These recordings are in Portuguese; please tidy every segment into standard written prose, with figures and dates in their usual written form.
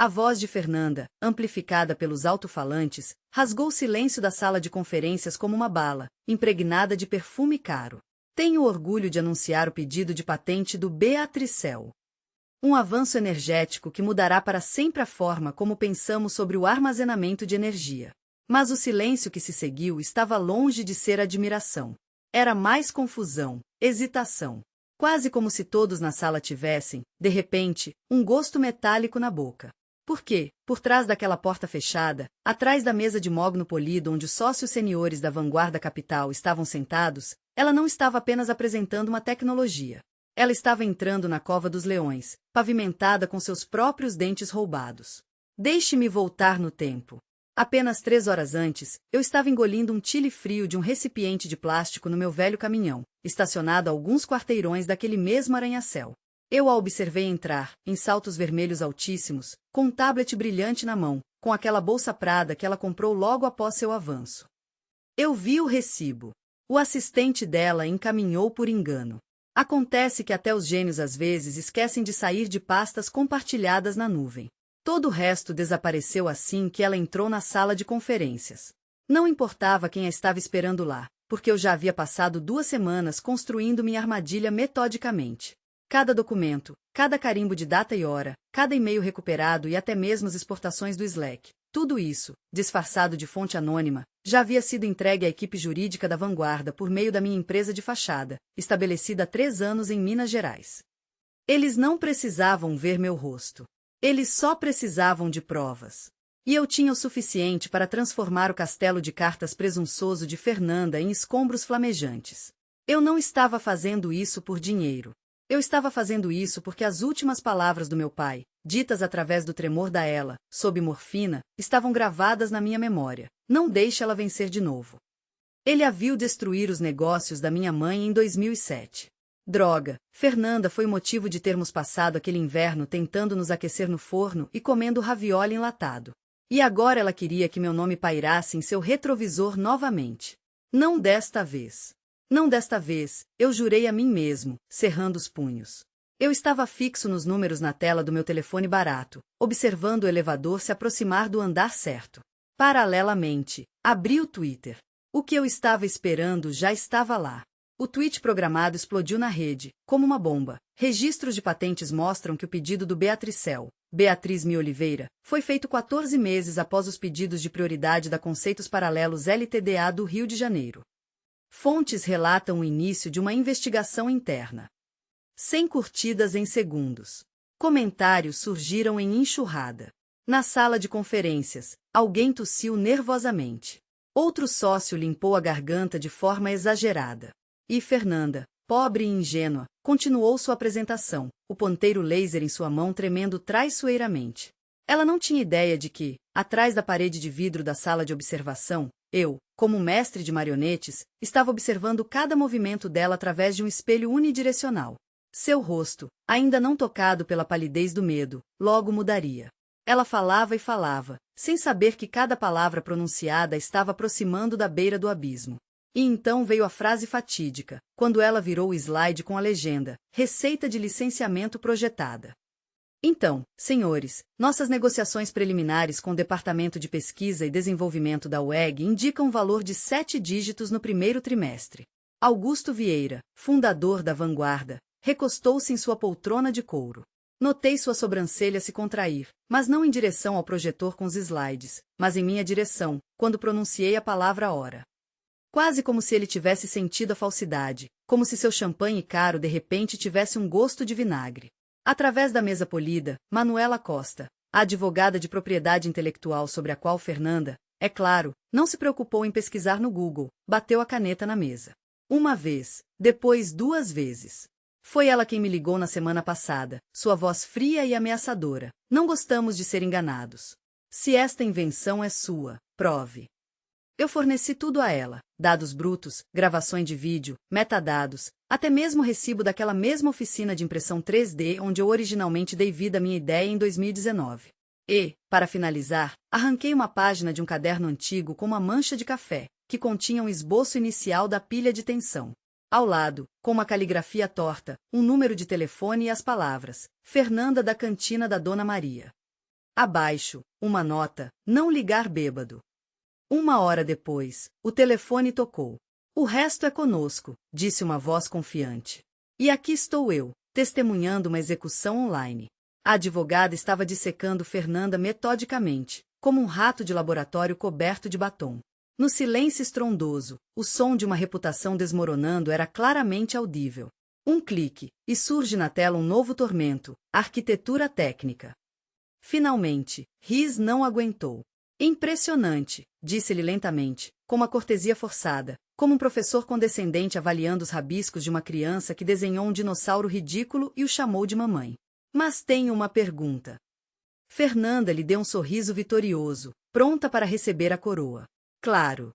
A voz de Fernanda, amplificada pelos alto-falantes, rasgou o silêncio da sala de conferências como uma bala, impregnada de perfume caro. Tenho orgulho de anunciar o pedido de patente do Beatricel. Um avanço energético que mudará para sempre a forma como pensamos sobre o armazenamento de energia. Mas o silêncio que se seguiu estava longe de ser admiração. Era mais confusão, hesitação. Quase como se todos na sala tivessem, de repente, um gosto metálico na boca. Porque, por trás daquela porta fechada, atrás da mesa de mogno polido onde os sócios seniores da Vanguarda Capital estavam sentados, ela não estava apenas apresentando uma tecnologia. Ela estava entrando na cova dos leões, pavimentada com seus próprios dentes roubados. Deixe-me voltar no tempo. Apenas 3 horas antes, eu estava engolindo um chile frio de um recipiente de plástico no meu velho caminhão, estacionado a alguns quarteirões daquele mesmo arranha-céu. Eu a observei entrar, em saltos vermelhos altíssimos, com um tablet brilhante na mão, com aquela bolsa Prada que ela comprou logo após seu avanço. Eu vi o recibo. O assistente dela encaminhou por engano. Acontece que até os gênios às vezes esquecem de sair de pastas compartilhadas na nuvem. Todo o resto desapareceu assim que ela entrou na sala de conferências. Não importava quem a estava esperando lá, porque eu já havia passado 2 semanas construindo minha armadilha metodicamente. Cada documento, cada carimbo de data e hora, cada e-mail recuperado e até mesmo as exportações do Slack, tudo isso, disfarçado de fonte anônima, já havia sido entregue à equipe jurídica da Vanguarda por meio da minha empresa de fachada, estabelecida há 3 anos em Minas Gerais. Eles não precisavam ver meu rosto. Eles só precisavam de provas. E eu tinha o suficiente para transformar o castelo de cartas presunçoso de Fernanda em escombros flamejantes. Eu não estava fazendo isso por dinheiro. Eu estava fazendo isso porque as últimas palavras do meu pai, ditas através do tremor da ela, sob morfina, estavam gravadas na minha memória. Não deixe ela vencer de novo. Ele a viu destruir os negócios da minha mãe em 2007. Droga, Fernanda foi o motivo de termos passado aquele inverno tentando nos aquecer no forno e comendo ravioli enlatado. E agora ela queria que meu nome pairasse em seu retrovisor novamente. Não desta vez. Não desta vez, eu jurei a mim mesmo, cerrando os punhos. Eu estava fixo nos números na tela do meu telefone barato, observando o elevador se aproximar do andar certo. Paralelamente, abri o Twitter. O que eu estava esperando já estava lá. O tweet programado explodiu na rede, como uma bomba. Registros de patentes mostram que o pedido do Beatricel, Beatriz Mi Oliveira, foi feito 14 meses após os pedidos de prioridade da Conceitos Paralelos LTDA do Rio de Janeiro. Fontes relatam o início de uma investigação interna. 100 curtidas em segundos. Comentários surgiram em enxurrada. Na sala de conferências, alguém tossiu nervosamente. Outro sócio limpou a garganta de forma exagerada. E Fernanda, pobre e ingênua, continuou sua apresentação, o ponteiro laser em sua mão tremendo traiçoeiramente. Ela não tinha ideia de que, atrás da parede de vidro da sala de observação, eu, como mestre de marionetes, estava observando cada movimento dela através de um espelho unidirecional. Seu rosto, ainda não tocado pela palidez do medo, logo mudaria. Ela falava e falava, sem saber que cada palavra pronunciada estava aproximando da beira do abismo. E então veio a frase fatídica, quando ela virou o slide com a legenda, Receita de licenciamento projetada. Então, senhores, nossas negociações preliminares com o Departamento de Pesquisa e Desenvolvimento da UEG indicam um valor de 7 dígitos no primeiro trimestre. Augusto Vieira, fundador da Vanguarda, recostou-se em sua poltrona de couro. Notei sua sobrancelha se contrair, mas não em direção ao projetor com os slides, mas em minha direção, quando pronunciei a palavra hora. Quase como se ele tivesse sentido a falsidade, como se seu champanhe caro de repente tivesse um gosto de vinagre. Através da mesa polida, Manuela Costa, a advogada de propriedade intelectual sobre a qual Fernanda, é claro, não se preocupou em pesquisar no Google, bateu a caneta na mesa. Uma vez, depois 2 vezes. Foi ela quem me ligou na semana passada, sua voz fria e ameaçadora. Não gostamos de ser enganados. Se esta invenção é sua, prove. Eu forneci tudo a ela, dados brutos, gravações de vídeo, metadados, até mesmo o recibo daquela mesma oficina de impressão 3D onde eu originalmente dei vida à minha ideia em 2019. E, para finalizar, arranquei uma página de um caderno antigo com uma mancha de café, que continha um esboço inicial da pilha de tensão. Ao lado, com uma caligrafia torta, um número de telefone e as palavras, Fernanda da cantina da Dona Maria. Abaixo, uma nota: não ligar bêbado. 1 hora depois, o telefone tocou. O resto é conosco, disse uma voz confiante. E aqui estou eu, testemunhando uma execução online. A advogada estava dissecando Fernanda metodicamente, como um rato de laboratório coberto de batom. No silêncio estrondoso, o som de uma reputação desmoronando era claramente audível. Um clique, e surge na tela um novo tormento: arquitetura técnica. Finalmente, Riz não aguentou. Impressionante, disse-lhe lentamente, com uma cortesia forçada, como um professor condescendente avaliando os rabiscos de uma criança que desenhou um dinossauro ridículo e o chamou de mamãe. Mas tenho uma pergunta. Fernanda lhe deu um sorriso vitorioso, pronta para receber a coroa. Claro.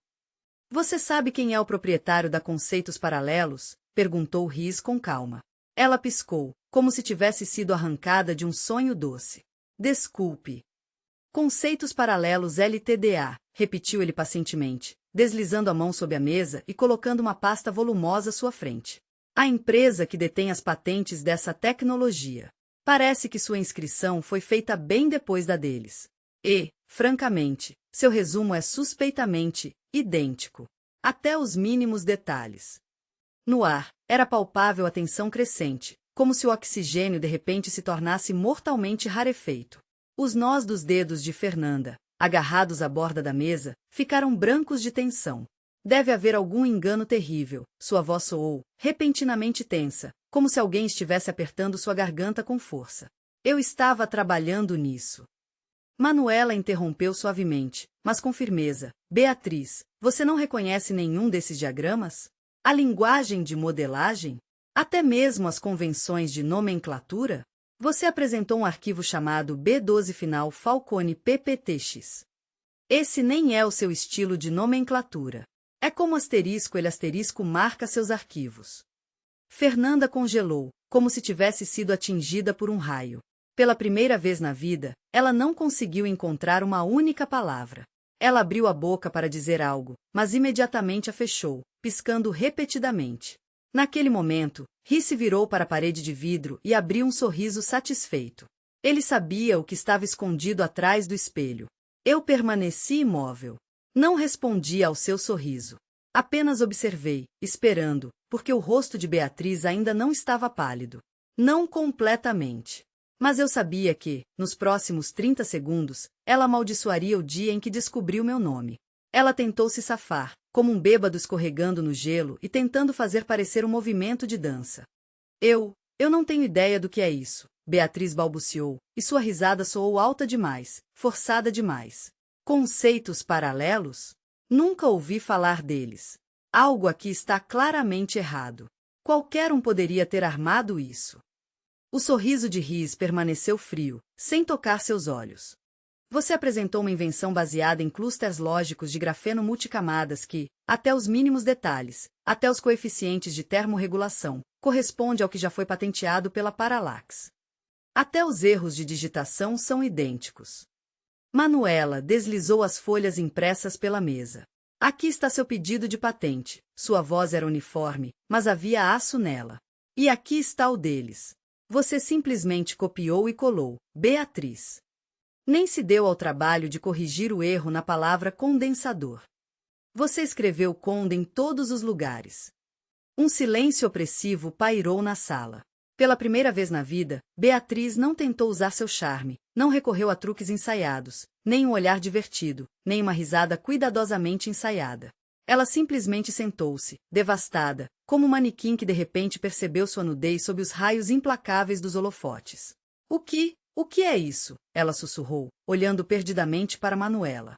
Você sabe quem é o proprietário da Conceitos Paralelos? Perguntou Riz com calma. Ela piscou, como se tivesse sido arrancada de um sonho doce. Desculpe. Conceitos Paralelos Ltda, repetiu ele pacientemente, deslizando a mão sob a mesa e colocando uma pasta volumosa à sua frente. A empresa que detém as patentes dessa tecnologia. Parece que sua inscrição foi feita bem depois da deles. E, francamente, seu resumo é suspeitamente idêntico. Até os mínimos detalhes. No ar, era palpável a tensão crescente, como se o oxigênio de repente se tornasse mortalmente rarefeito. Os nós dos dedos de Fernanda, agarrados à borda da mesa, ficaram brancos de tensão. Deve haver algum engano terrível, sua voz soou, repentinamente tensa, como se alguém estivesse apertando sua garganta com força. Eu estava trabalhando nisso. Manuela interrompeu suavemente, mas com firmeza. Beatriz, você não reconhece nenhum desses diagramas? A linguagem de modelagem? Até mesmo as convenções de nomenclatura? Você apresentou um arquivo chamado B12 Final Falcone PPTX. Esse nem é o seu estilo de nomenclatura. É como asterisco ele asterisco marca seus arquivos. Fernanda congelou, como se tivesse sido atingida por um raio. Pela primeira vez na vida, ela não conseguiu encontrar uma única palavra. Ela abriu a boca para dizer algo, mas imediatamente a fechou, piscando repetidamente. Naquele momento, Riz se virou para a parede de vidro e abriu um sorriso satisfeito. Ele sabia o que estava escondido atrás do espelho. Eu permaneci imóvel. Não respondi ao seu sorriso. Apenas observei, esperando, porque o rosto de Beatriz ainda não estava pálido. Não completamente. Mas eu sabia que, nos próximos 30 segundos, ela amaldiçoaria o dia em que descobriu meu nome. Ela tentou se safar, como um bêbado escorregando no gelo e tentando fazer parecer um movimento de dança. Eu não tenho ideia do que é isso, Beatriz balbuciou, e sua risada soou alta demais, forçada demais. Conceitos paralelos? Nunca ouvi falar deles. Algo aqui está claramente errado. Qualquer um poderia ter armado isso. O sorriso de Riz permaneceu frio, sem tocar seus olhos. Você apresentou uma invenção baseada em clusters lógicos de grafeno multicamadas que, até os mínimos detalhes, até os coeficientes de termorregulação, corresponde ao que já foi patenteado pela Parallax. Até os erros de digitação são idênticos. Manuela deslizou as folhas impressas pela mesa. Aqui está seu pedido de patente. Sua voz era uniforme, mas havia aço nela. E aqui está o deles. Você simplesmente copiou e colou, Beatriz. Nem se deu ao trabalho de corrigir o erro na palavra condensador. Você escreveu conda em todos os lugares. Um silêncio opressivo pairou na sala. Pela primeira vez na vida, Beatriz não tentou usar seu charme, não recorreu a truques ensaiados, nem um olhar divertido, nem uma risada cuidadosamente ensaiada. Ela simplesmente sentou-se, devastada, como um manequim que de repente percebeu sua nudez sob os raios implacáveis dos holofotes. O que é isso? Ela sussurrou, olhando perdidamente para Manuela.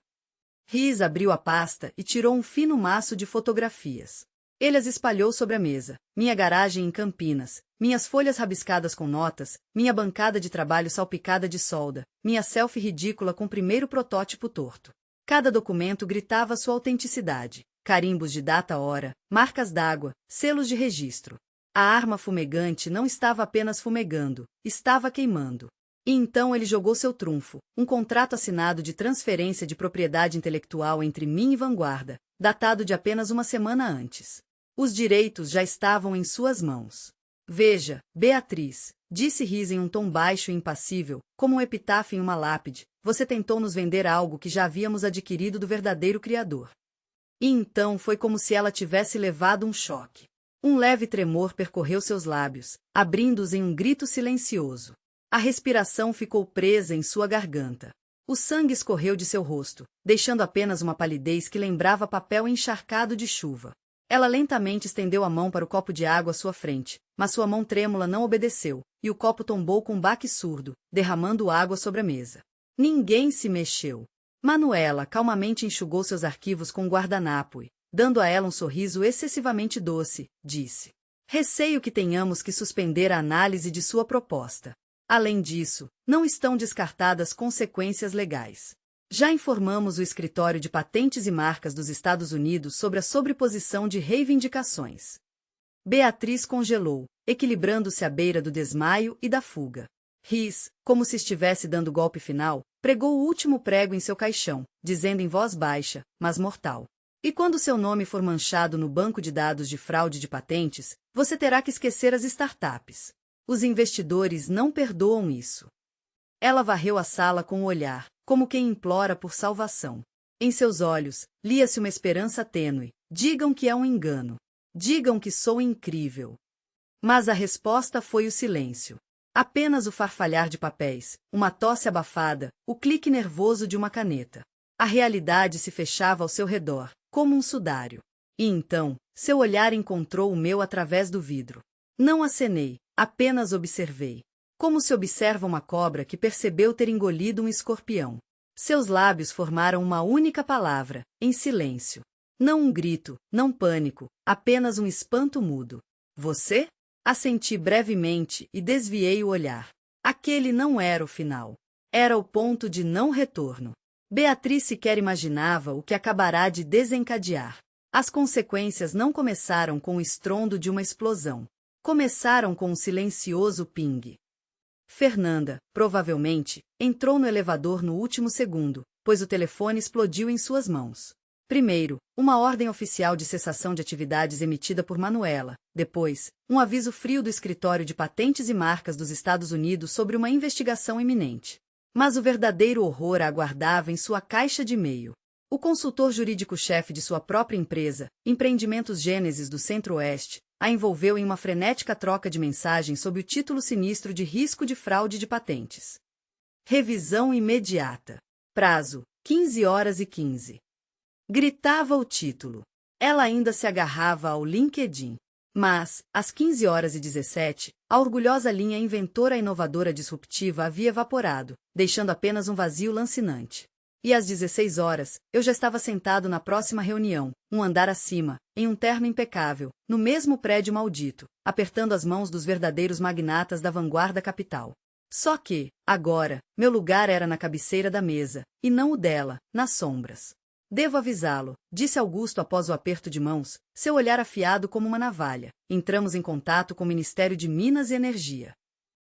Riz abriu a pasta e tirou um fino maço de fotografias. Ele as espalhou sobre a mesa. Minha garagem em Campinas, minhas folhas rabiscadas com notas, minha bancada de trabalho salpicada de solda, minha selfie ridícula com o primeiro protótipo torto. Cada documento gritava sua autenticidade. Carimbos de data-hora, marcas d'água, selos de registro. A arma fumegante não estava apenas fumegando, estava queimando. E então ele jogou seu trunfo, um contrato assinado de transferência de propriedade intelectual entre mim e Vanguarda, datado de apenas uma semana antes. Os direitos já estavam em suas mãos. Veja, Beatriz, disse Riz em um tom baixo e impassível, como um epitáfio em uma lápide, você tentou nos vender algo que já havíamos adquirido do verdadeiro Criador. E então foi como se ela tivesse levado um choque. Um leve tremor percorreu seus lábios, abrindo-os em um grito silencioso. A respiração ficou presa em sua garganta. O sangue escorreu de seu rosto, deixando apenas uma palidez que lembrava papel encharcado de chuva. Ela lentamente estendeu a mão para o copo de água à sua frente, mas sua mão trêmula não obedeceu, e o copo tombou com um baque surdo, derramando água sobre a mesa. Ninguém se mexeu. Manuela calmamente enxugou seus arquivos com um guardanapo e, dando a ela um sorriso excessivamente doce, disse: "Receio que tenhamos que suspender a análise de sua proposta. Além disso, não estão descartadas consequências legais. Já informamos o Escritório de Patentes e Marcas dos Estados Unidos sobre a sobreposição de reivindicações." Beatriz congelou, equilibrando-se à beira do desmaio e da fuga. Riz, como se estivesse dando golpe final, pregou o último prego em seu caixão, dizendo em voz baixa, mas mortal: "E quando seu nome for manchado no banco de dados de fraude de patentes, você terá que esquecer as startups. Os investidores não perdoam isso." Ela varreu a sala com o olhar, como quem implora por salvação. Em seus olhos, lia-se uma esperança tênue. Digam que é um engano. Digam que sou incrível. Mas a resposta foi o silêncio. Apenas o farfalhar de papéis, uma tosse abafada, o clique nervoso de uma caneta. A realidade se fechava ao seu redor, como um sudário. E então, seu olhar encontrou o meu através do vidro. Não acenei, apenas observei. Como se observa uma cobra que percebeu ter engolido um escorpião. Seus lábios formaram uma única palavra, em silêncio. Não um grito, não pânico, apenas um espanto mudo. "Você?" Assenti brevemente e desviei o olhar. Aquele não era o final. Era o ponto de não retorno. Beatriz sequer imaginava o que acabará de desencadear. As consequências não começaram com o estrondo de uma explosão. Começaram com um silencioso ping. Fernanda, provavelmente, entrou no elevador no último segundo, pois o telefone explodiu em suas mãos. Primeiro, uma ordem oficial de cessação de atividades emitida por Manuela. Depois, um aviso frio do Escritório de Patentes e Marcas dos Estados Unidos sobre uma investigação iminente. Mas o verdadeiro horror a aguardava em sua caixa de e-mail. O consultor jurídico-chefe de sua própria empresa, Empreendimentos Gênesis do Centro-Oeste, a envolveu em uma frenética troca de mensagens sob o título sinistro de risco de fraude de patentes. Revisão imediata. Prazo: 15h15. Gritava o título. Ela ainda se agarrava ao LinkedIn. Mas, às 15h17, a orgulhosa linha inventora inovadora disruptiva havia evaporado, deixando apenas um vazio lancinante. E às 16h, eu já estava sentado na próxima reunião, um andar acima, em um terno impecável, no mesmo prédio maldito, apertando as mãos dos verdadeiros magnatas da vanguarda capital. Só que, agora, meu lugar era na cabeceira da mesa, e não o dela, nas sombras. "Devo avisá-lo", disse Augusto após o aperto de mãos, seu olhar afiado como uma navalha. "Entramos em contato com o Ministério de Minas e Energia."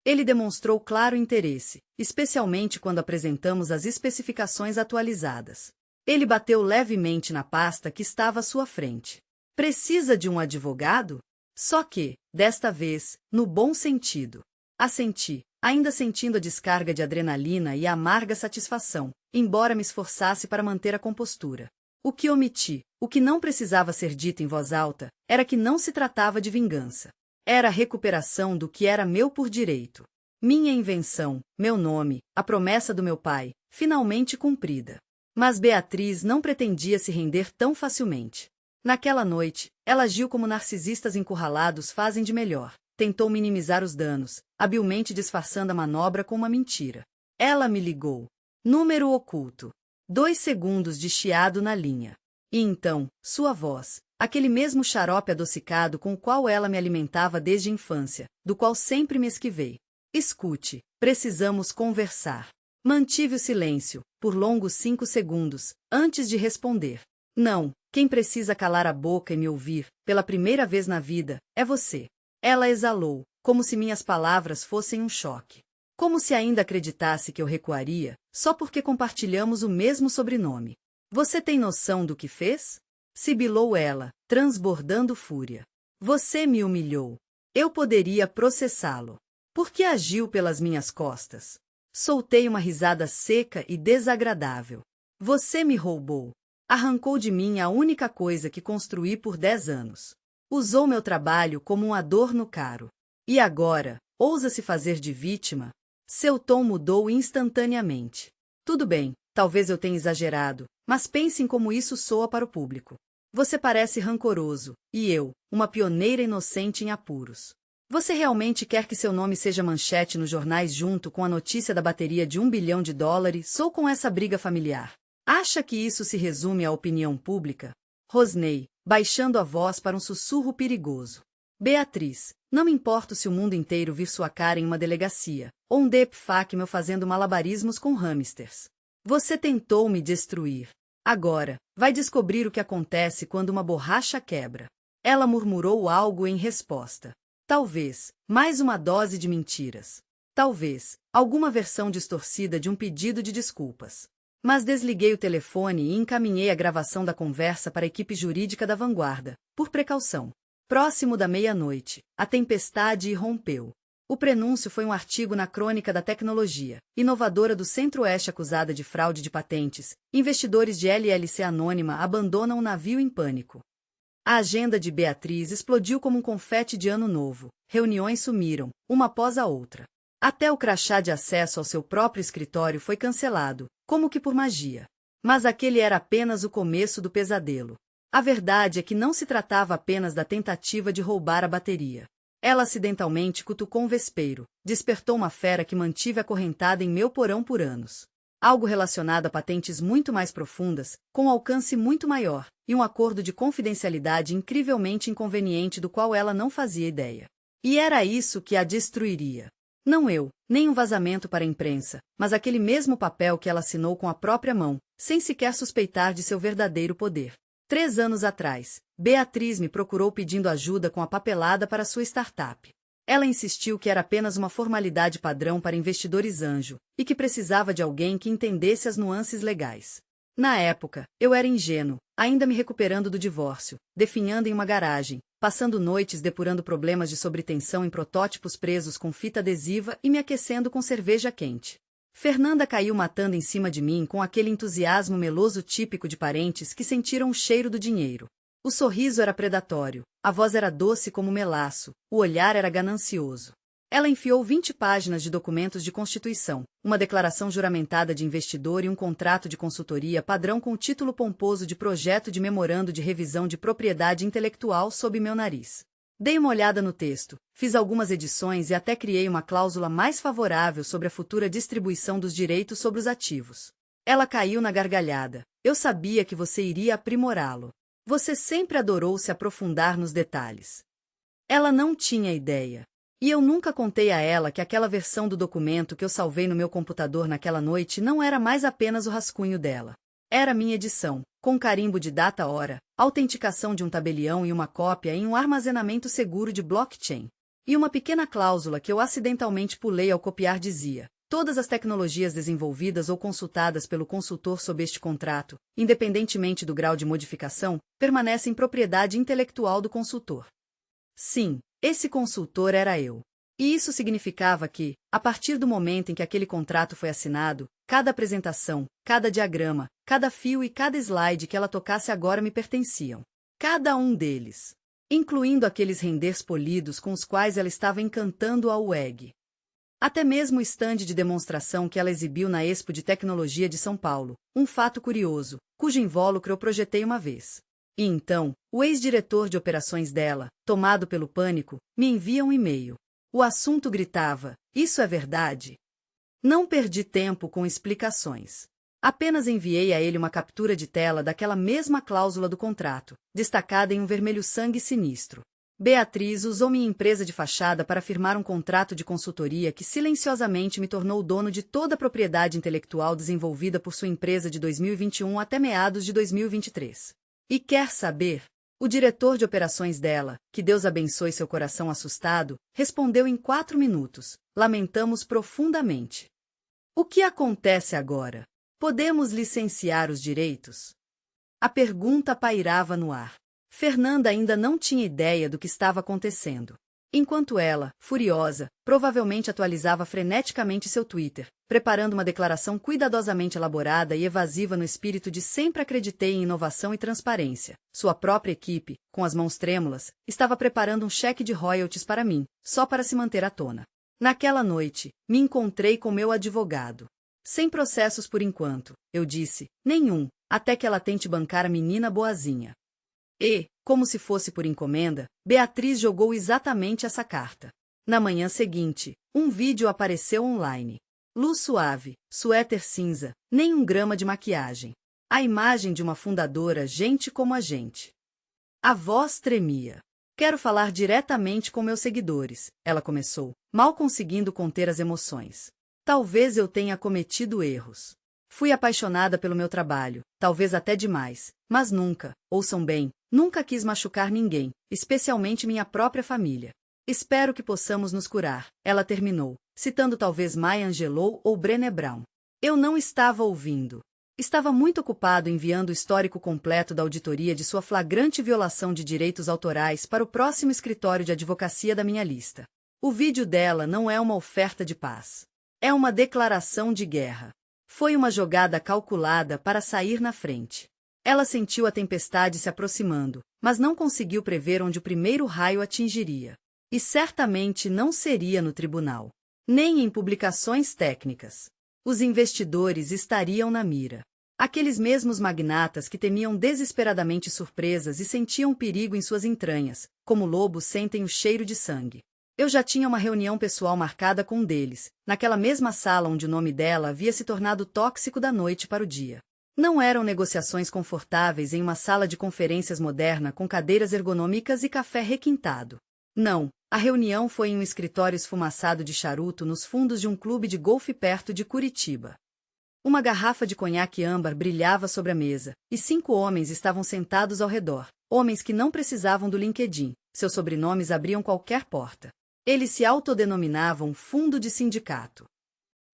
Ele demonstrou claro interesse, especialmente quando apresentamos as especificações atualizadas. Ele bateu levemente na pasta que estava à sua frente. "Precisa de um advogado?" Só que, desta vez, no bom sentido. Assenti, ainda sentindo a descarga de adrenalina e a amarga satisfação, embora me esforçasse para manter a compostura. O que omiti, o que não precisava ser dito em voz alta, era que não se tratava de vingança. Era a recuperação do que era meu por direito. Minha invenção, meu nome, a promessa do meu pai, finalmente cumprida. Mas Beatriz não pretendia se render tão facilmente. Naquela noite, ela agiu como narcisistas encurralados fazem de melhor. Tentou minimizar os danos, habilmente disfarçando a manobra com uma mentira. Ela me ligou. Número oculto. 2 segundos de chiado na linha. E então, sua voz, aquele mesmo xarope adocicado com o qual ela me alimentava desde a infância, do qual sempre me esquivei. "Escute, precisamos conversar." Mantive o silêncio, por longos 5 segundos, antes de responder. "Não, quem precisa calar a boca e me ouvir, pela primeira vez na vida, é você." Ela exalou, como se minhas palavras fossem um choque. Como se ainda acreditasse que eu recuaria, só porque compartilhamos o mesmo sobrenome. "Você tem noção do que fez?" Sibilou ela, transbordando fúria. "Você me humilhou. Eu poderia processá-lo. Por que agiu pelas minhas costas? Soltei uma risada seca e desagradável. Você me roubou. Arrancou de mim a única coisa que construí por 10 anos. Usou meu trabalho como um adorno caro. E agora, ousa se fazer de vítima? Seu tom mudou instantaneamente. Tudo bem, talvez eu tenha exagerado, mas pense em como isso soa para o público. Você parece rancoroso, e eu, uma pioneira inocente em apuros. Você realmente quer que seu nome seja manchete nos jornais junto com a notícia da bateria de $1 bilhão ou com essa briga familiar? Acha que isso se resume à opinião pública? Rosnei, baixando a voz para um sussurro perigoso. Beatriz, não me importo se o mundo inteiro vir sua cara em uma delegacia, ou um deepfake meu fazendo malabarismos com hamsters. Você tentou me destruir. Agora, vai descobrir o que acontece quando uma borracha quebra. Ela murmurou algo em resposta. Talvez, mais uma dose de mentiras. Talvez, alguma versão distorcida de um pedido de desculpas. Mas desliguei o telefone e encaminhei a gravação da conversa para a equipe jurídica da Vanguarda, por precaução. Próximo da meia-noite, a tempestade irrompeu. O prenúncio foi um artigo na Crônica da Tecnologia, inovadora do Centro-Oeste acusada de fraude de patentes. Investidores de LLC anônima abandonam o navio em pânico. A agenda de Beatriz explodiu como um confete de ano novo. Reuniões sumiram, uma após a outra. Até o crachá de acesso ao seu próprio escritório foi cancelado, como que por magia. Mas aquele era apenas o começo do pesadelo. A verdade é que não se tratava apenas da tentativa de roubar a bateria. Ela acidentalmente cutucou um vespeiro, despertou uma fera que mantive acorrentada em meu porão por anos. Algo relacionado a patentes muito mais profundas, com alcance muito maior, e um acordo de confidencialidade incrivelmente inconveniente do qual ela não fazia ideia. E era isso que a destruiria. Não eu, nem um vazamento para a imprensa, mas aquele mesmo papel que ela assinou com a própria mão, sem sequer suspeitar de seu verdadeiro poder. 3 anos atrás, Beatriz me procurou pedindo ajuda com a papelada para sua startup. Ela insistiu que era apenas uma formalidade padrão para investidores anjo, e que precisava de alguém que entendesse as nuances legais. Na época, eu era ingênuo, ainda me recuperando do divórcio, definhando em uma garagem, passando noites depurando problemas de sobretensão em protótipos presos com fita adesiva e me aquecendo com cerveja quente. Fernanda caiu matando em cima de mim com aquele entusiasmo meloso típico de parentes que sentiram o cheiro do dinheiro. O sorriso era predatório, a voz era doce como melaço, o olhar era ganancioso. Ela enfiou 20 páginas de documentos de constituição, uma declaração juramentada de investidor e um contrato de consultoria padrão com o título pomposo de Projeto de Memorando de Revisão de Propriedade Intelectual sob meu nariz. Dei uma olhada no texto, fiz algumas edições e até criei uma cláusula mais favorável sobre a futura distribuição dos direitos sobre os ativos. Ela caiu na gargalhada. Eu sabia que você iria aprimorá-lo. Você sempre adorou se aprofundar nos detalhes. Ela não tinha ideia. E eu nunca contei a ela que aquela versão do documento que eu salvei no meu computador naquela noite não era mais apenas o rascunho dela. Era minha edição, com carimbo de data-hora, autenticação de um tabelião e uma cópia em um armazenamento seguro de blockchain. E uma pequena cláusula que eu acidentalmente pulei ao copiar dizia: todas as tecnologias desenvolvidas ou consultadas pelo consultor sob este contrato, independentemente do grau de modificação, permanecem propriedade intelectual do consultor. Sim, esse consultor era eu. E isso significava que, a partir do momento em que aquele contrato foi assinado, cada apresentação, cada diagrama, cada fio e cada slide que ela tocasse agora me pertenciam. Cada um deles. Incluindo aqueles renders polidos com os quais ela estava encantando a UEG. Até mesmo o estande de demonstração que ela exibiu na Expo de Tecnologia de São Paulo, um fato curioso, cujo invólucro eu projetei uma vez. E então, o ex-diretor de operações dela, tomado pelo pânico, me envia um e-mail. O assunto gritava: isso é verdade? Não perdi tempo com explicações. Apenas enviei a ele uma captura de tela daquela mesma cláusula do contrato, destacada em um vermelho sangue sinistro. Beatriz usou minha empresa de fachada para firmar um contrato de consultoria que silenciosamente me tornou dono de toda a propriedade intelectual desenvolvida por sua empresa de 2021 até meados de 2023. E quer saber? O diretor de operações dela, que Deus abençoe seu coração assustado, respondeu em 4 minutos: lamentamos profundamente. O que acontece agora? Podemos licenciar os direitos? A pergunta pairava no ar. Fernanda ainda não tinha ideia do que estava acontecendo. Enquanto ela, furiosa, provavelmente atualizava freneticamente seu Twitter, preparando uma declaração cuidadosamente elaborada e evasiva no espírito de sempre acreditei em inovação e transparência. Sua própria equipe, com as mãos trêmulas, estava preparando um cheque de royalties para mim, só para se manter à tona. Naquela noite, me encontrei com meu advogado. Sem processos por enquanto, eu disse, nenhum, até que ela tente bancar a menina boazinha. E, como se fosse por encomenda, Beatriz jogou exatamente essa carta. Na manhã seguinte, um vídeo apareceu online. Luz suave, suéter cinza, nem um grama de maquiagem. A imagem de uma fundadora gente como a gente. A voz tremia. Quero falar diretamente com meus seguidores, ela começou, mal conseguindo conter as emoções. Talvez eu tenha cometido erros. Fui apaixonada pelo meu trabalho, talvez até demais, mas nunca, ouçam bem, nunca quis machucar ninguém, especialmente minha própria família. Espero que possamos nos curar, ela terminou, citando talvez Maya Angelou ou Brené Brown. Eu não estava ouvindo. Estava muito ocupado enviando o histórico completo da auditoria de sua flagrante violação de direitos autorais para o próximo escritório de advocacia da minha lista. O vídeo dela não é uma oferta de paz. É uma declaração de guerra. Foi uma jogada calculada para sair na frente. Ela sentiu a tempestade se aproximando, mas não conseguiu prever onde o primeiro raio atingiria. E certamente não seria no tribunal. Nem em publicações técnicas. Os investidores estariam na mira. Aqueles mesmos magnatas que temiam desesperadamente surpresas e sentiam perigo em suas entranhas, como lobos sentem o cheiro de sangue. Eu já tinha uma reunião pessoal marcada com um deles, naquela mesma sala onde o nome dela havia se tornado tóxico da noite para o dia. Não eram negociações confortáveis em uma sala de conferências moderna com cadeiras ergonômicas e café requintado. Não, a reunião foi em um escritório esfumaçado de charuto nos fundos de um clube de golfe perto de Curitiba. Uma garrafa de conhaque âmbar brilhava sobre a mesa, e 5 homens estavam sentados ao redor, homens que não precisavam do LinkedIn, seus sobrenomes abriam qualquer porta. Eles se autodenominavam fundo de sindicato.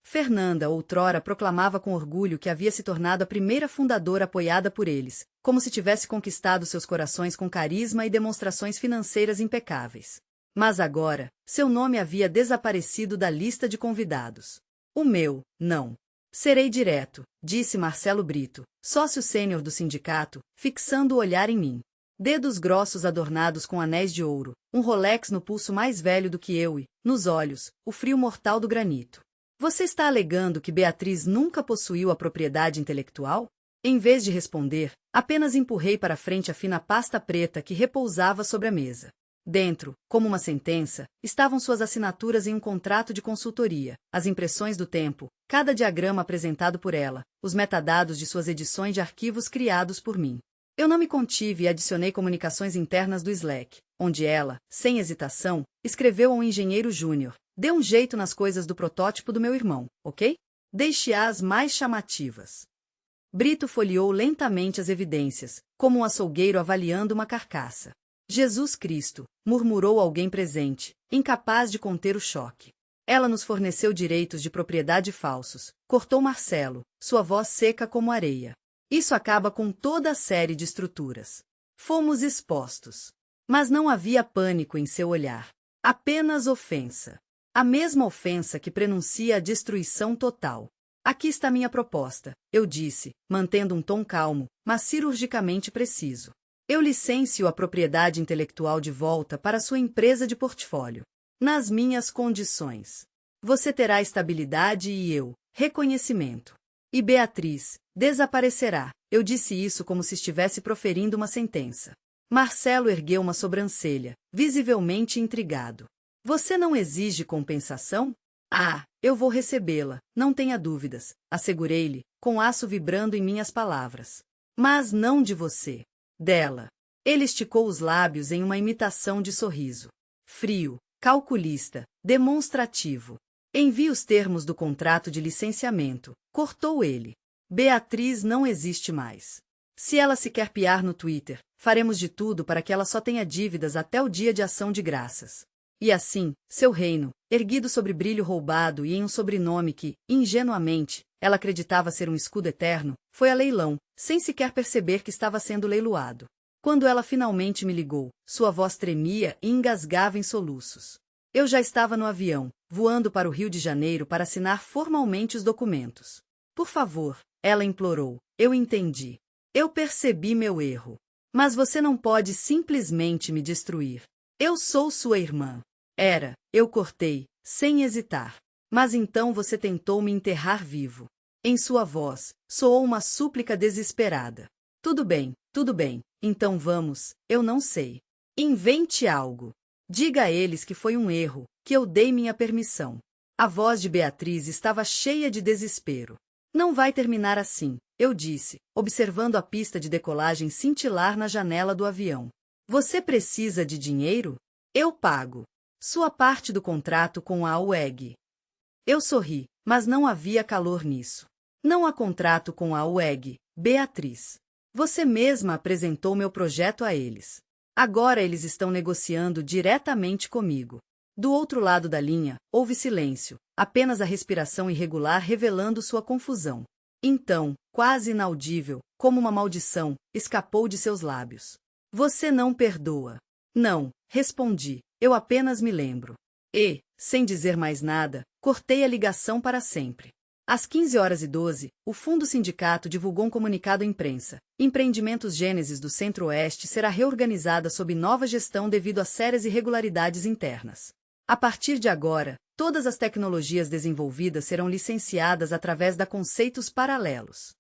Fernanda outrora proclamava com orgulho que havia se tornado a primeira fundadora apoiada por eles, como se tivesse conquistado seus corações com carisma e demonstrações financeiras impecáveis. Mas agora, seu nome havia desaparecido da lista de convidados. O meu, não. Serei direto, disse Marcelo Brito, sócio sênior do sindicato, fixando o olhar em mim. Dedos grossos adornados com anéis de ouro, um Rolex no pulso mais velho do que eu e, nos olhos, o frio mortal do granito. Você está alegando que Beatriz nunca possuiu a propriedade intelectual? Em vez de responder, apenas empurrei para frente a fina pasta preta que repousava sobre a mesa. Dentro, como uma sentença, estavam suas assinaturas em um contrato de consultoria, as impressões do tempo, cada diagrama apresentado por ela, os metadados de suas edições de arquivos criados por mim. Eu não me contive e adicionei comunicações internas do Slack, onde ela, sem hesitação, escreveu ao engenheiro júnior: dê um jeito nas coisas do protótipo do meu irmão, ok? Deixe-as mais chamativas. Brito folheou lentamente as evidências, como um açougueiro avaliando uma carcaça. Jesus Cristo, murmurou alguém presente, incapaz de conter o choque. Ela nos forneceu direitos de propriedade falsos, cortou Marcelo, sua voz seca como areia. Isso acaba com toda a série de estruturas. Fomos expostos. Mas não havia pânico em seu olhar. Apenas ofensa. A mesma ofensa que prenuncia a destruição total. Aqui está minha proposta, eu disse, mantendo um tom calmo, mas cirurgicamente preciso. Eu licencio a propriedade intelectual de volta para sua empresa de portfólio. Nas minhas condições. Você terá estabilidade e eu, reconhecimento. E Beatriz, desaparecerá. Eu disse isso como se estivesse proferindo uma sentença. Marcelo ergueu uma sobrancelha, visivelmente intrigado. Você não exige compensação? Ah, eu vou recebê-la, não tenha dúvidas, assegurei-lhe, com aço vibrando em minhas palavras. Mas não de você. Dela. Ele esticou os lábios em uma imitação de sorriso. Frio, calculista, demonstrativo. Envie os termos do contrato de licenciamento, cortou ele. Beatriz não existe mais. Se ela se quer piar no Twitter, faremos de tudo para que ela só tenha dívidas até o dia de ação de graças. E assim, seu reino, erguido sobre brilho roubado e em um sobrenome que, ingenuamente, ela acreditava ser um escudo eterno, foi a leilão, sem sequer perceber que estava sendo leiloado. Quando ela finalmente me ligou, sua voz tremia e engasgava em soluços. Eu já estava no avião, voando para o Rio de Janeiro para assinar formalmente os documentos. Por favor, ela implorou. Eu entendi. Eu percebi meu erro. Mas você não pode simplesmente me destruir. Eu sou sua irmã. Eu cortei, sem hesitar. Mas então você tentou me enterrar vivo. Em sua voz, soou uma súplica desesperada. Tudo bem, então vamos, eu não sei. Invente algo. Diga a eles que foi um erro, que eu dei minha permissão. A voz de Beatriz estava cheia de desespero. Não vai terminar assim, eu disse, observando a pista de decolagem cintilar na janela do avião. Você precisa de dinheiro? Eu pago. Sua parte do contrato com a UEG. Eu sorri, mas não havia calor nisso. Não há contrato com a UEG, Beatriz. Você mesma apresentou meu projeto a eles. Agora eles estão negociando diretamente comigo. Do outro lado da linha, houve silêncio, apenas a respiração irregular revelando sua confusão. Então, quase inaudível, como uma maldição, escapou de seus lábios. Você não perdoa. Não, respondi, eu apenas me lembro. E, sem dizer mais nada, cortei a ligação para sempre. Às 15h12, o Fundo Sindicato divulgou um comunicado à imprensa. Empreendimentos Gênesis do Centro-Oeste será reorganizada sob nova gestão devido a sérias irregularidades internas. A partir de agora, todas as tecnologias desenvolvidas serão licenciadas através da conceitos paralelos.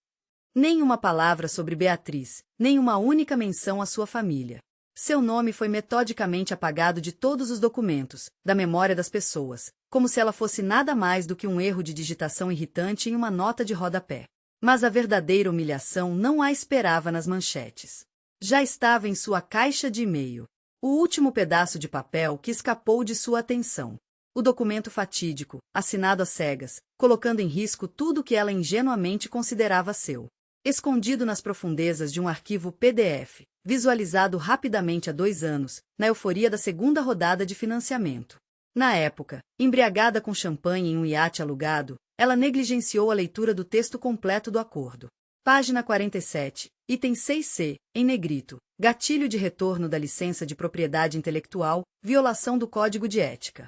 Nenhuma palavra sobre Beatriz, nem uma única menção à sua família. Seu nome foi metodicamente apagado de todos os documentos, da memória das pessoas, como se ela fosse nada mais do que um erro de digitação irritante em uma nota de rodapé. Mas a verdadeira humilhação não a esperava nas manchetes. Já estava em sua caixa de e-mail. O último pedaço de papel que escapou de sua atenção. O documento fatídico, assinado às cegas, colocando em risco tudo que ela ingenuamente considerava seu. Escondido nas profundezas de um arquivo PDF, visualizado rapidamente há 2 anos, na euforia da segunda rodada de financiamento. Na época, embriagada com champanhe em um iate alugado, ela negligenciou a leitura do texto completo do acordo. Página 47, item 6C, em negrito, gatilho de retorno da licença de propriedade intelectual, violação do Código de Ética.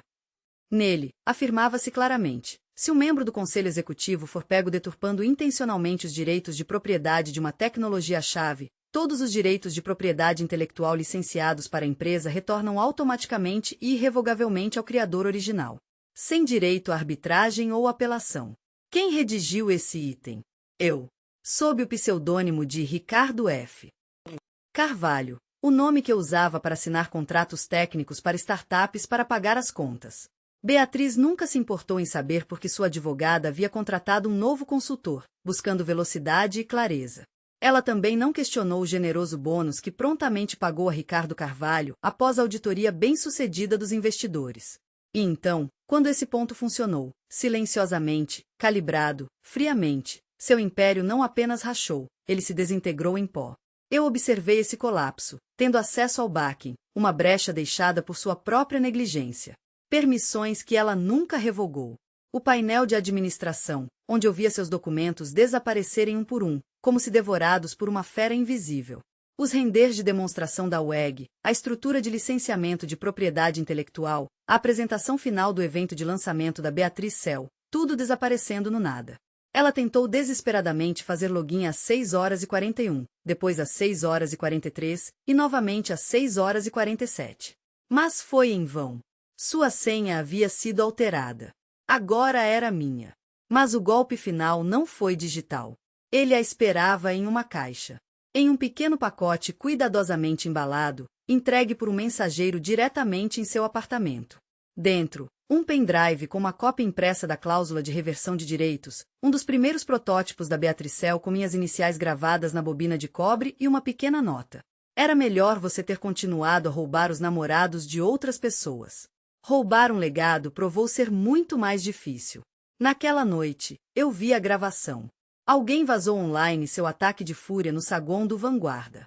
Nele, afirmava-se claramente: se um membro do Conselho Executivo for pego deturpando intencionalmente os direitos de propriedade de uma tecnologia-chave, todos os direitos de propriedade intelectual licenciados para a empresa retornam automaticamente e irrevogavelmente ao criador original, sem direito à arbitragem ou apelação. Quem redigiu esse item? Eu. Sob o pseudônimo de Ricardo F. Carvalho, o nome que eu usava para assinar contratos técnicos para startups para pagar as contas. Beatriz nunca se importou em saber por que sua advogada havia contratado um novo consultor, buscando velocidade e clareza. Ela também não questionou o generoso bônus que prontamente pagou a Ricardo Carvalho após a auditoria bem-sucedida dos investidores. E então, quando esse ponto funcionou, silenciosamente, calibrado, friamente, seu império não apenas rachou, ele se desintegrou em pó. Eu observei esse colapso, tendo acesso ao backing, uma brecha deixada por sua própria negligência. Permissões que ela nunca revogou. O painel de administração, onde eu via seus documentos desaparecerem um por um, como se devorados por uma fera invisível. Os renders de demonstração da UEG, a estrutura de licenciamento de propriedade intelectual, a apresentação final do evento de lançamento da Beatriz Cell, tudo desaparecendo no nada. Ela tentou desesperadamente fazer login às 6h41, depois às 6h43 e novamente às 6h47. Mas foi em vão. Sua senha havia sido alterada. Agora era minha. Mas o golpe final não foi digital. Ele a esperava em uma caixa. Em um pequeno pacote cuidadosamente embalado, entregue por um mensageiro diretamente em seu apartamento. Dentro, um pendrive com uma cópia impressa da cláusula de reversão de direitos, um dos primeiros protótipos da Beatricel com minhas iniciais gravadas na bobina de cobre e uma pequena nota. Era melhor você ter continuado a roubar os namorados de outras pessoas. Roubar um legado provou ser muito mais difícil. Naquela noite, eu vi a gravação. Alguém vazou online seu ataque de fúria no saguão do Vanguarda.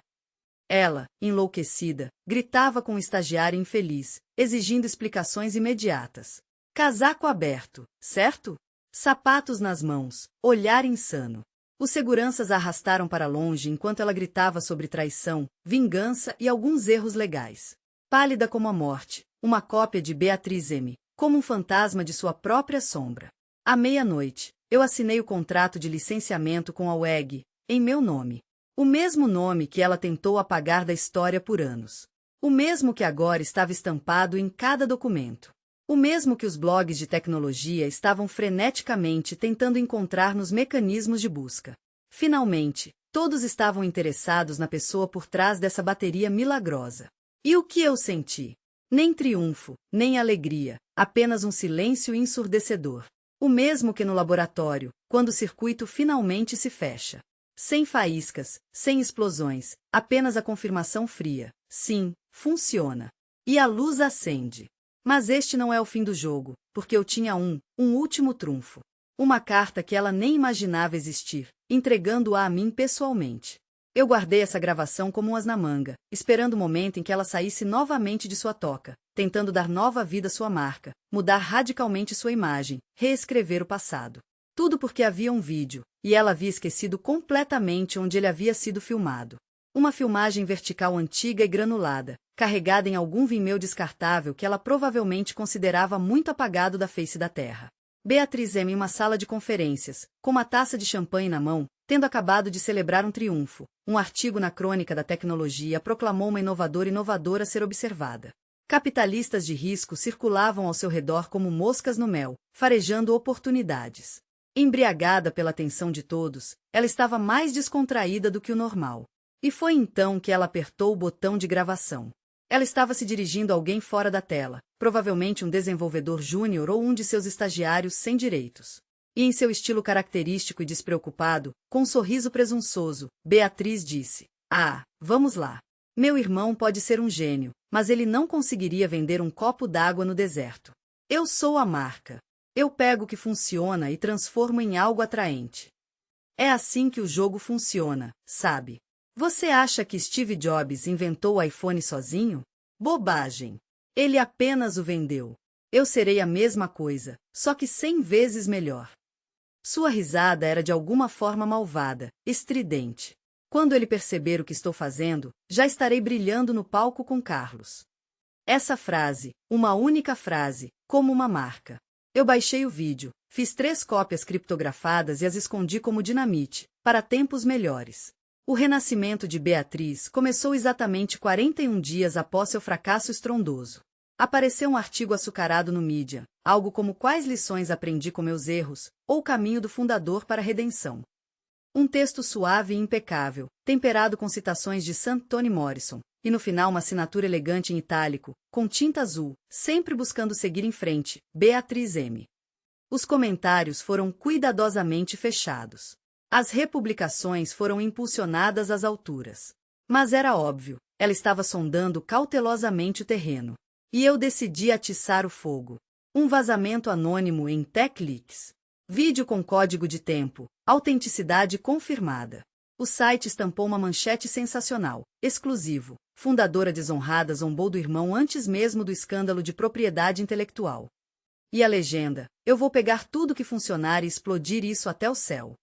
Ela, enlouquecida, gritava com o estagiário infeliz, exigindo explicações imediatas. Casaco aberto, certo? Sapatos nas mãos, olhar insano. Os seguranças a arrastaram para longe enquanto ela gritava sobre traição, vingança e alguns erros legais. Pálida como a morte, uma cópia de Beatriz M., como um fantasma de sua própria sombra. À meia-noite, eu assinei o contrato de licenciamento com a WEG, em meu nome. O mesmo nome que ela tentou apagar da história por anos. O mesmo que agora estava estampado em cada documento. O mesmo que os blogs de tecnologia estavam freneticamente tentando encontrar nos mecanismos de busca. Finalmente, todos estavam interessados na pessoa por trás dessa bateria milagrosa. E o que eu senti? Nem triunfo, nem alegria, apenas um silêncio ensurdecedor. O mesmo que no laboratório, quando o circuito finalmente se fecha. Sem faíscas, sem explosões, apenas a confirmação fria. Sim, funciona. E a luz acende. Mas este não é o fim do jogo, porque eu tinha um último trunfo. Uma carta que ela nem imaginava existir, entregando-a a mim pessoalmente. Eu guardei essa gravação como um as na manga, esperando o momento em que ela saísse novamente de sua toca, tentando dar nova vida à sua marca, mudar radicalmente sua imagem, reescrever o passado. Tudo porque havia um vídeo, e ela havia esquecido completamente onde ele havia sido filmado. Uma filmagem vertical antiga e granulada, carregada em algum Vimeo descartável que ela provavelmente considerava muito apagado da face da Terra. Beatriz M. em uma sala de conferências, com uma taça de champanhe na mão, tendo acabado de celebrar um triunfo. Um artigo na Crônica da Tecnologia proclamou uma inovadora a ser observada. Capitalistas de risco circulavam ao seu redor como moscas no mel, farejando oportunidades. Embriagada pela atenção de todos, ela estava mais descontraída do que o normal. E foi então que ela apertou o botão de gravação. Ela estava se dirigindo a alguém fora da tela, provavelmente um desenvolvedor júnior ou um de seus estagiários sem direitos. E em seu estilo característico e despreocupado, com um sorriso presunçoso, Beatriz disse: "Ah, vamos lá. Meu irmão pode ser um gênio, mas ele não conseguiria vender um copo d'água no deserto. Eu sou a marca. Eu pego o que funciona e transformo em algo atraente. É assim que o jogo funciona, sabe? Você acha que Steve Jobs inventou o iPhone sozinho? Bobagem. Ele apenas o vendeu. Eu serei a mesma coisa, só que 100 vezes melhor." Sua risada era de alguma forma malvada, estridente. "Quando ele perceber o que estou fazendo, já estarei brilhando no palco com Carlos." Essa frase, uma única frase, como uma marca. Eu baixei o vídeo, fiz 3 cópias criptografadas e as escondi como dinamite, para tempos melhores. O renascimento de Beatriz começou exatamente 41 dias após seu fracasso estrondoso. Apareceu um artigo açucarado no Medium, algo como "Quais lições aprendi com meus erros?" ou "O caminho do fundador para a redenção." Um texto suave e impecável, temperado com citações de St. Toni Morrison, e no final uma assinatura elegante em itálico, com tinta azul, sempre buscando seguir em frente, Beatriz M. Os comentários foram cuidadosamente fechados. As republicações foram impulsionadas às alturas. Mas era óbvio, ela estava sondando cautelosamente o terreno. E eu decidi atiçar o fogo. Um vazamento anônimo em TechLeaks. Vídeo com código de tempo, autenticidade confirmada. O site estampou uma manchete sensacional, exclusivo. Fundadora desonrada zombou do irmão antes mesmo do escândalo de propriedade intelectual. E a legenda: "Eu vou pegar tudo que funcionar e explodir isso até o céu."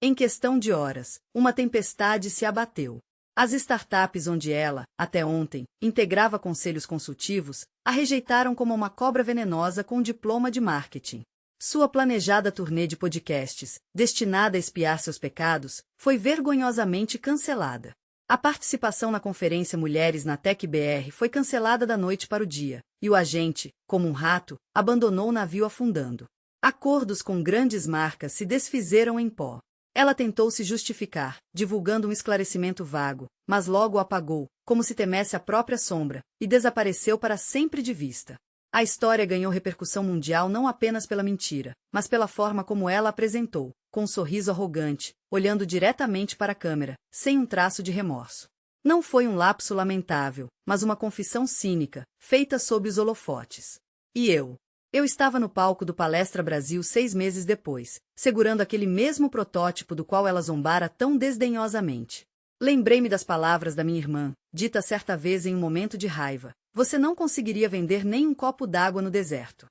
Em questão de horas, uma tempestade se abateu. As startups onde ela, até ontem, integrava conselhos consultivos, a rejeitaram como uma cobra venenosa com um diploma de marketing. Sua planejada turnê de podcasts, destinada a expiar seus pecados, foi vergonhosamente cancelada. A participação na conferência Mulheres na Tech BR foi cancelada da noite para o dia, e o agente, como um rato, abandonou o navio afundando. Acordos com grandes marcas se desfizeram em pó. Ela tentou se justificar, divulgando um esclarecimento vago, mas logo o apagou, como se temesse a própria sombra, e desapareceu para sempre de vista. A história ganhou repercussão mundial não apenas pela mentira, mas pela forma como ela apresentou, com um sorriso arrogante, olhando diretamente para a câmera, sem um traço de remorso. Não foi um lapso lamentável, mas uma confissão cínica, feita sob os holofotes. E eu? Eu estava no palco do Palestra Brasil 6 meses depois, segurando aquele mesmo protótipo do qual ela zombara tão desdenhosamente. Lembrei-me das palavras da minha irmã, dita certa vez em um momento de raiva: "Você não conseguiria vender nem um copo d'água no deserto."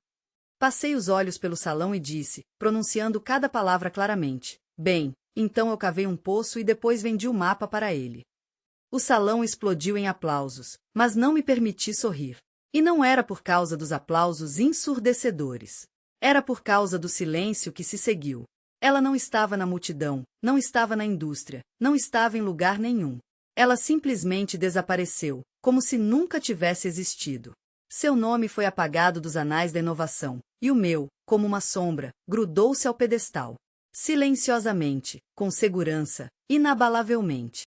Passei os olhos pelo salão e disse, pronunciando cada palavra claramente: "Bem, Então eu cavei um poço e depois vendi o mapa para ele. O salão explodiu em aplausos, mas não me permiti sorrir. E não era por causa dos aplausos ensurdecedores. Era por causa do silêncio que se seguiu. Ela não estava na multidão, não estava na indústria, não estava em lugar nenhum. Ela simplesmente desapareceu, como se nunca tivesse existido. Seu nome foi apagado dos anais da inovação, e o meu, como uma sombra, grudou-se ao pedestal. Silenciosamente, com segurança, inabalavelmente.